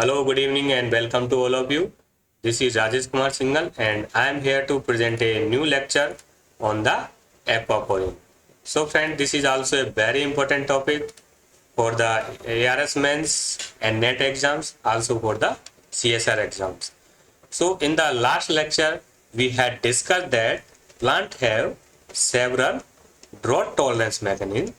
Hello, good evening, and welcome to all of you. This is Rajesh Kumar Singhal, and I am here to present a new lecture on the aquaporin. So, friend, this is also a very important topic for the ARS mains and NET exams, also for the CSR exams. So, in the last lecture, we had discussed that plants have several drought tolerance mechanism,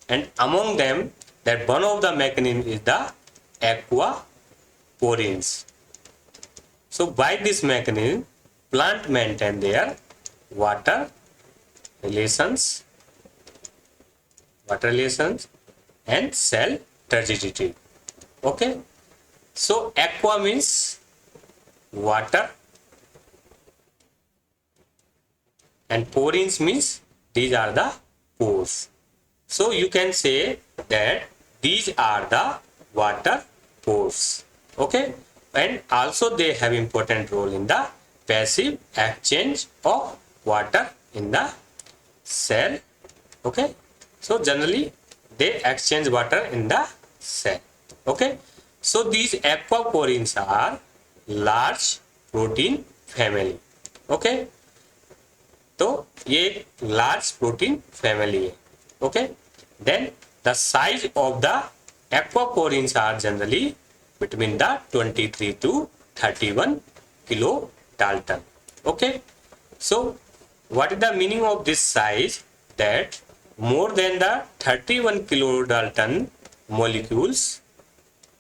and among them, that one of the mechanism is the aquaporins. So by this mechanism, plant maintain their water relations, water relations and cell turgidity. Okay. So aqua means water and porins means these are the pores. So you can say that these are the water pores. Okay. And also they have important role in the passive exchange of water in the cell. Okay. So generally they exchange water in the cell. Okay. So these aquaporins are large protein family. Okay. तो ये एक large protein family है. Okay. Then the size of the aquaporins are generally between the 23 to 31 kilodalton. Okay. So what is the meaning of this size? That more than the 31 kilodalton molecules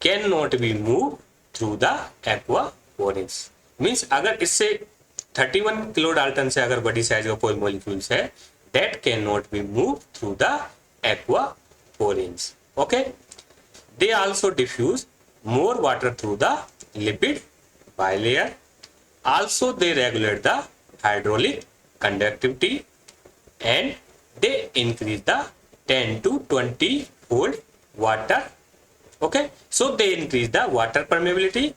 cannot be moved through the aquaporins. Means अगर इससे 31 kilo Dalton से अगर बड़ी size का कोई molecules है, that cannot be moved through the aquaporins. Okay. They also diffuse more water through the lipid bilayer. Also they regulate the hydraulic conductivity and they increase the 10 to 20 fold water. Okay. So they increase the water permeability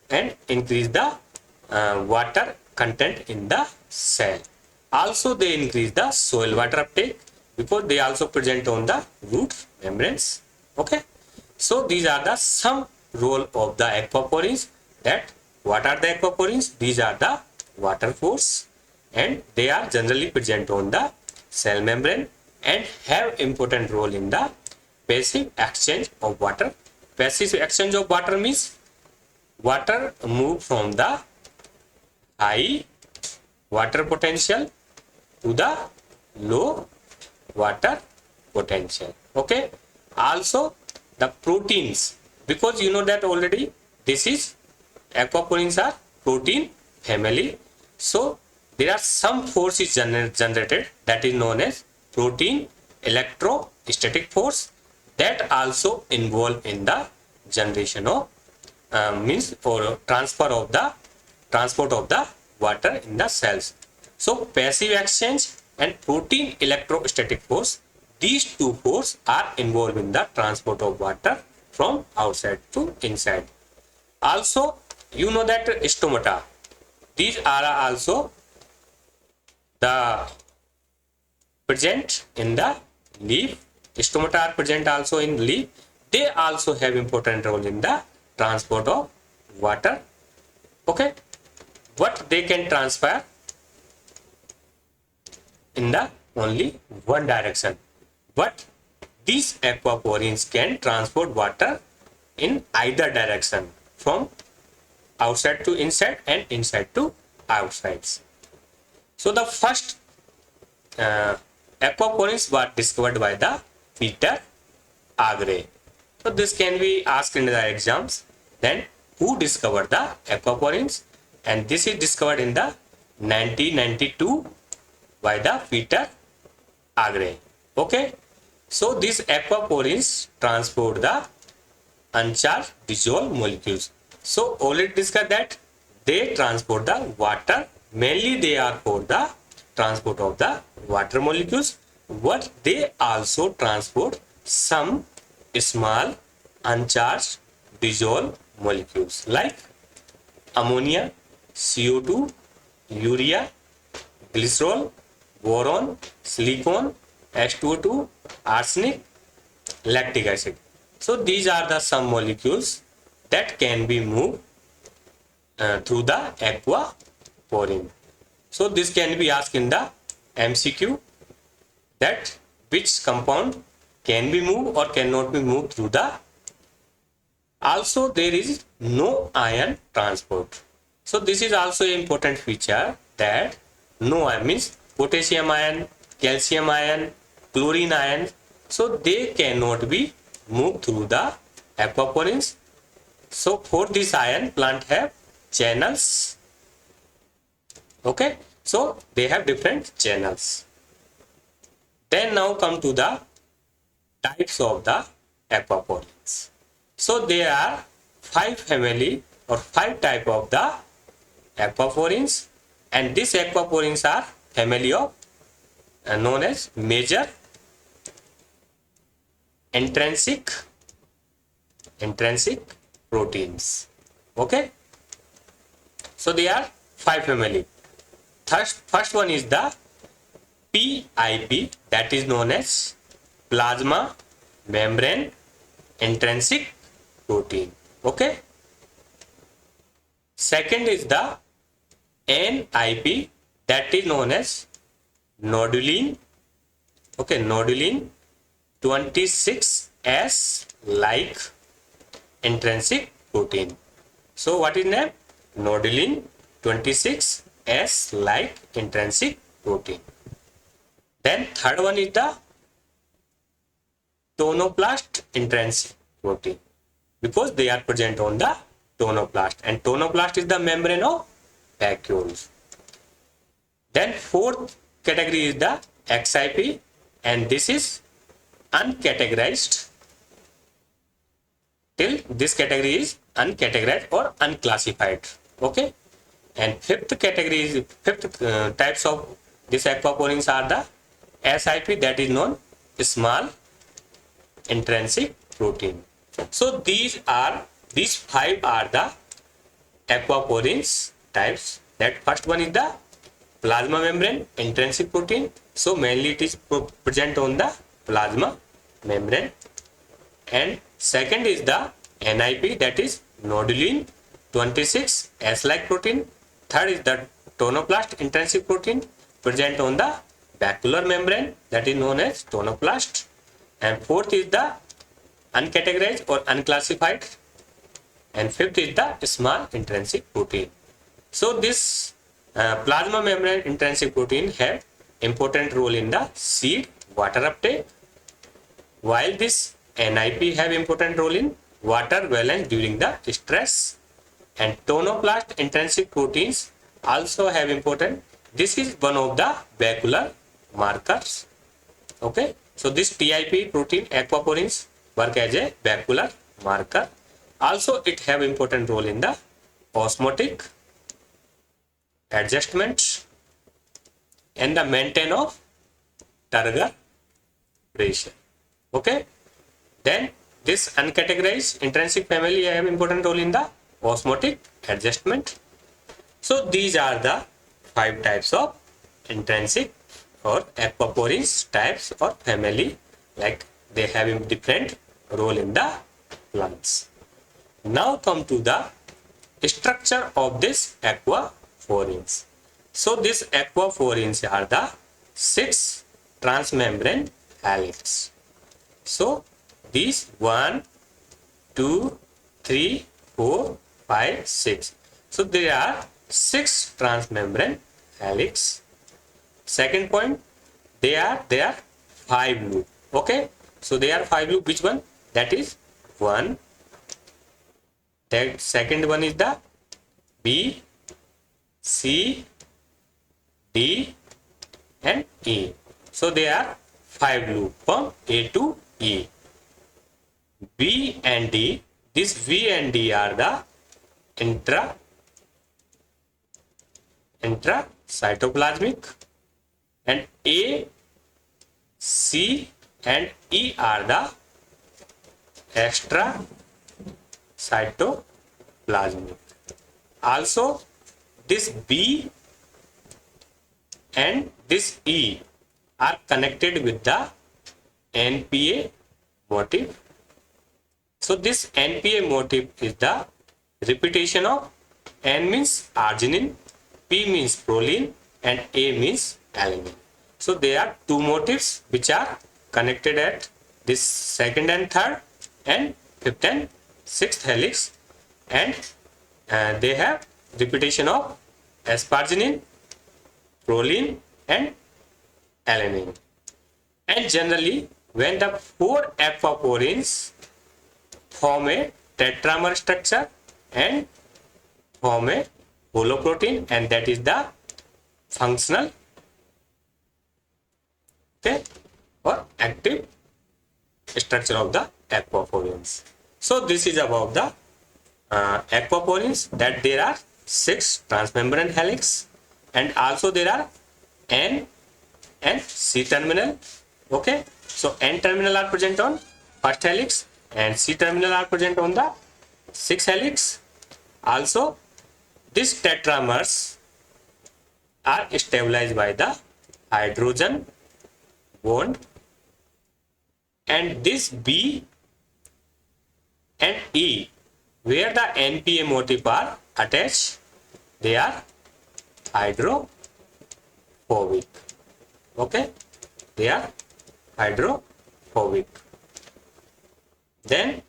and increase the water content in the cell. Also they increase the soil water uptake because they also present on the root membranes. Okay. So these are the some role of the aquaporins. That what are the aquaporins? These are the water pores and they are generally present on the cell membrane and have important role in the passive exchange of water. Passive exchange of water means water move from the high water potential to the low water potential. Okay. Also the proteins, because you know that already this is aquaporins are protein family. So there are some forces generated that is known as protein electrostatic force that also involve in the generation of means for transport of the water in the cells. So passive exchange and protein electrostatic force, these two forces are involved in the transport of water from outside to inside. Also you know that stomata, these are also the present in the leaf. Stomata are present also in leaf. They also have important role in the transport of water. Okay. But they can transfer in the only one direction. But these aquaporins can transport water in either direction, from outside to inside and inside to outside. So the first aquaporins were discovered by the Peter Agre. So this can be asked in the exams. Then who discovered the aquaporins? And this is discovered in the 1992 by the Peter Agre. Okay. So these aquaporins transport the uncharged dissolved molecules. So already discussed that they transport the water. Mainly they are for the transport of the water molecules, but they also transport some small uncharged dissolved molecules like ammonia, CO2, urea, glycerol, boron, silicon, H2O2, arsenic, lactic acid. So these are the some molecules that can be moved through the aquaporin. So this can be asked in the MCQ, that which compound can be moved or cannot be moved through the. Also there is no ion transport. So this is also an important feature, that no ion means potassium ion, calcium ion, chlorine ion, so they cannot be moved through the aquaporins. So for this ion, plant have channels. Okay, so they have different channels. Then now come to the types of the aquaporins. So there are 5 family or 5 type of the aquaporins, and these aquaporins are family of known as major, intrinsic proteins. Okay, so they are 5 family. First one is the PIP, that is known as plasma membrane intrinsic protein. Okay, second is the NIP, that is known as noduline. Okay, noduline 26S like intrinsic protein. So what is name? Noduline 26S like intrinsic protein. Then third one is the tonoplast intrinsic protein, because they are present on the tonoplast, and tonoplast is the membrane of vacuoles. Then fourth category is the XIP, and this is uncategorized. Till this category is uncategorized or unclassified. Okay, and fifth types of these aquaporins are the SIP, that is known small intrinsic protein. So these 5 are the aquaporins types. That first one is the plasma membrane intrinsic protein. So mainly it is present on the plasma membrane. And second is the NIP, that is noduline 26 S-like protein. Third is the tonoplast intrinsic protein, present on the vacuolar membrane, that is known as tonoplast. And fourth is the uncategorized or unclassified, and fifth is the small intrinsic protein. So this plasma membrane intrinsic protein have important role in the seed water uptake, while this NIP have important role in water balance during the stress. And tonoplast intrinsic proteins also have important. This is one of the vacuolar markers. Okay, so this TIP protein aquaporins work as a vacuolar marker. Also it have important role in the osmotic adjustment and the maintain of turgor pressure. Okay, then this uncategorized intrinsic family have important role in the osmotic adjustment. So these are the 5 types of intrinsic or aquaporins types or family, like they have a different role in the plants. Now come to the structure of this aquaporins. So these aquaporins are the 6 transmembrane helix. So these 1, 2, 3, 4, 5, 6. So there are 6 transmembrane helix. Second point, they are 5 loop. Okay, so they are 5 loop. Which one? That is 1. That second one is the B, C, D and E. So they are 5 loop from A to E. B and D, this V and D are the intracytoplasmic, and A, C and E are the extracytoplasmic. Also this B and this E are connected with the NPA motif. So this NPA motif is the repetition of N means arginine, P means proline, and A means alanine. So there are two motifs which are connected at this second and third and fifth and sixth helix, and they have repetition of asparagine, proline, and alanine. And generally, when the four aquaporins form a tetramer structure and form a holoprotein, and that is the functional, okay, or active structure of the aquaporins. So this is about the aquaporins, that there are 6 transmembrane helix, and also there are N and C terminal. Okay, so N terminal are present on first helix and C terminal are present on the sixth helix. Also, these tetramers are stabilized by the hydrogen bond, and this B and E, where the NPA motif are attached, they are hydrophobic. Okay, they are hydrophobic. Then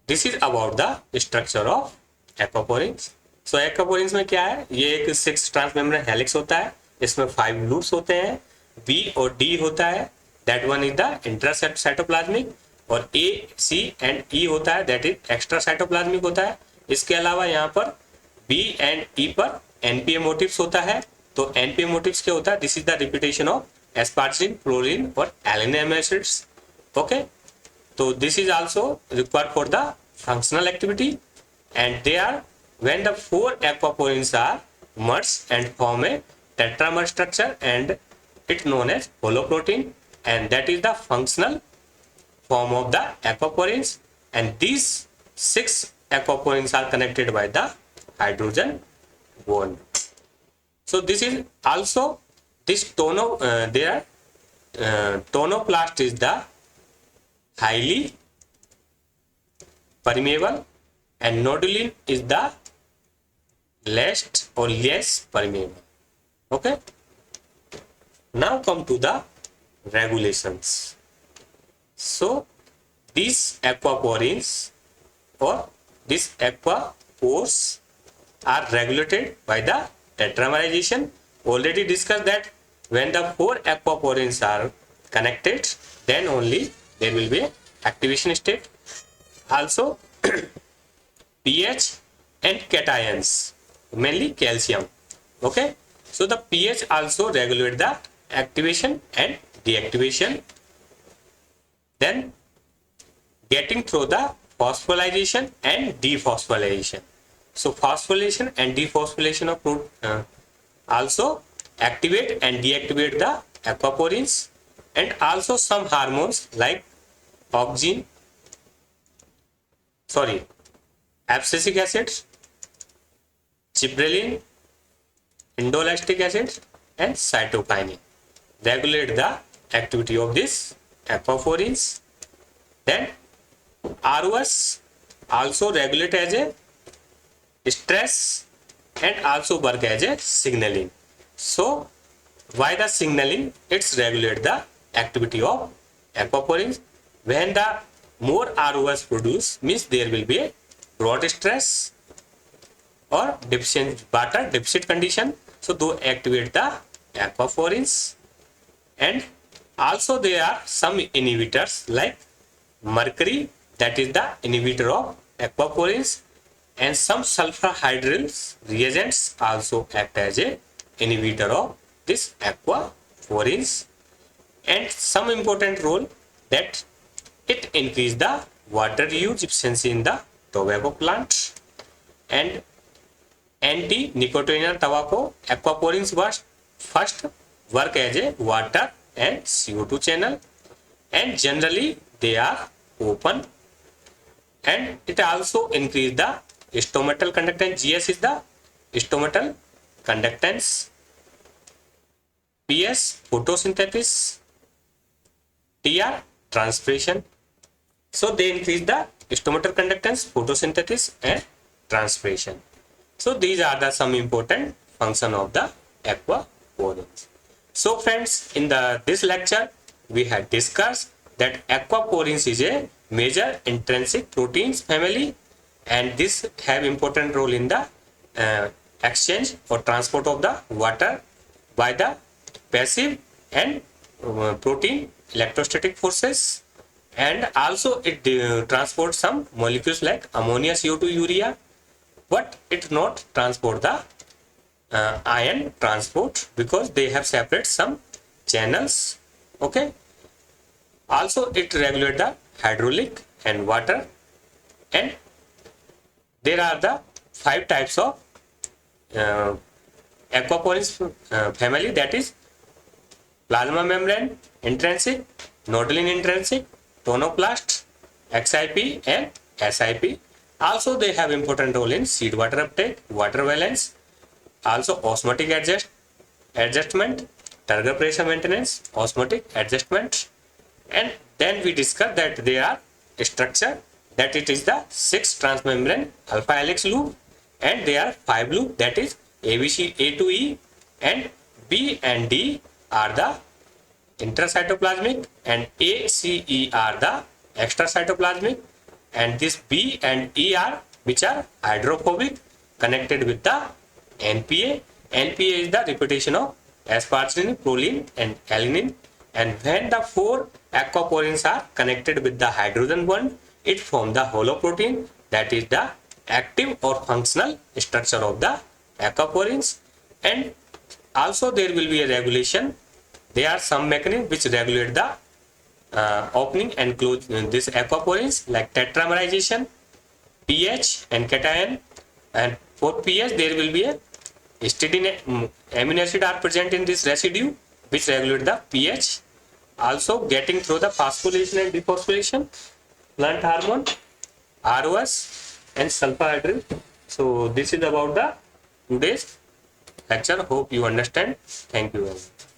this is about the structure of aquaporins. So aquaporins में क्या है, ये एक 6 transmembrane helix होता है, इसमें 5 loops होते हैं, B और D होता है, that one is the intracytoplasmic, और A, C and E होता है, that is एक्स्ट्रा साइटोप्लाज्मिक होता है. इसके अलावा यहाँ पर B and E पर NPA मोटिव्स होता है. तो NPA मोटिव्स क्या होता है, this is the repetition of asparagine, proline और alanine acids. Okay, so this is also required for the functional activity, and they are when the 4 aquaporins are merged and form a tetramer structure, and it's known as holoprotein, and that is the functional form of the aquaporins. And these 6 aquaporins are connected by the hydrogen bond. So this is also this tonoplast is the highly permeable, and nodulin is the less permeable. Okay, now come to the regulations. So these aquaporins or these aquapores are regulated by the tetramerization. Already discussed that when the 4 aquaporins are connected, then only there will be activation state. Also pH and cations, mainly calcium. Okay, so the pH also regulate the activation and deactivation. Then getting through the phosphorylation and dephosphorylation. So phosphorylation and dephosphorylation of also activate and deactivate the aquaporins, and also some hormones like abscisic acids, gibberellin, indolactic acid, and cytokinin regulate the activity of these aquaporins. Then ROS also regulate as a stress and also work as a signaling. So why the signaling? It's regulate the activity of aquaporins. When the more ROS produce, means there will be a broad stress or water deficit condition. So they activate the aquaporins. And also there are some inhibitors like mercury, that is the inhibitor of aquaporins, and some sulfur hydryl reagents also act as a inhibitor of this aquaporins. And some important role that it increase the water use efficiency in the tobacco plant. And anti-nicotinamide tobacco aquaporins first work as a water and CO2 channel, and generally they are open, and it also increase the stomatal conductance. GS is the stomatal conductance, PS photosynthesis, TR transpiration, So they increase the stomatal conductance, photosynthesis and transpiration. So these are the some important function of the aquaporins. So friends, in this lecture we had discussed that aquaporins is a major intrinsic proteins family, and this have important role in the exchange or transport of the water by the passive and protein electrostatic forces, and also it transports some molecules like ammonia, CO2, urea, but it not transport the ion transport because they have separate some channels. Okay, also it regulate the hydraulic and water, and there are the 5 types of uh, aquaporins family, that is plasma membrane intrinsic, noduline intrinsic, tonoplast, XIP and SIP. Also they have important role in seed water uptake, water valence, also osmotic adjustment, turgor pressure maintenance, osmotic adjustment, and then we discuss that they are structure, that it is the 6 transmembrane alpha helix loop, and they are 5 loop, that is ABC A to E, and B and D are the intracytoplasmic and A, C, E are the extracytoplasmic, and this B and E are which are hydrophobic connected with the NPA. NPA is the repetition of asparagine, proline and alanine, and when the 4 aquaporins are connected with the hydrogen bond, it forms the holoprotein, that is the active or functional structure of the aquaporins. And also there will be a regulation. There are some mechanisms which regulate the opening and close this aquaporins, like tetramerization, pH and cation, and for pH there will be a histidine amino acid are present in this residue which regulate the pH. Also getting through the phosphorylation and dephosphorylation, plant hormone, ROS and sulfahydryl. So this is about the today's lecture. Hope you understand. Thank you very much.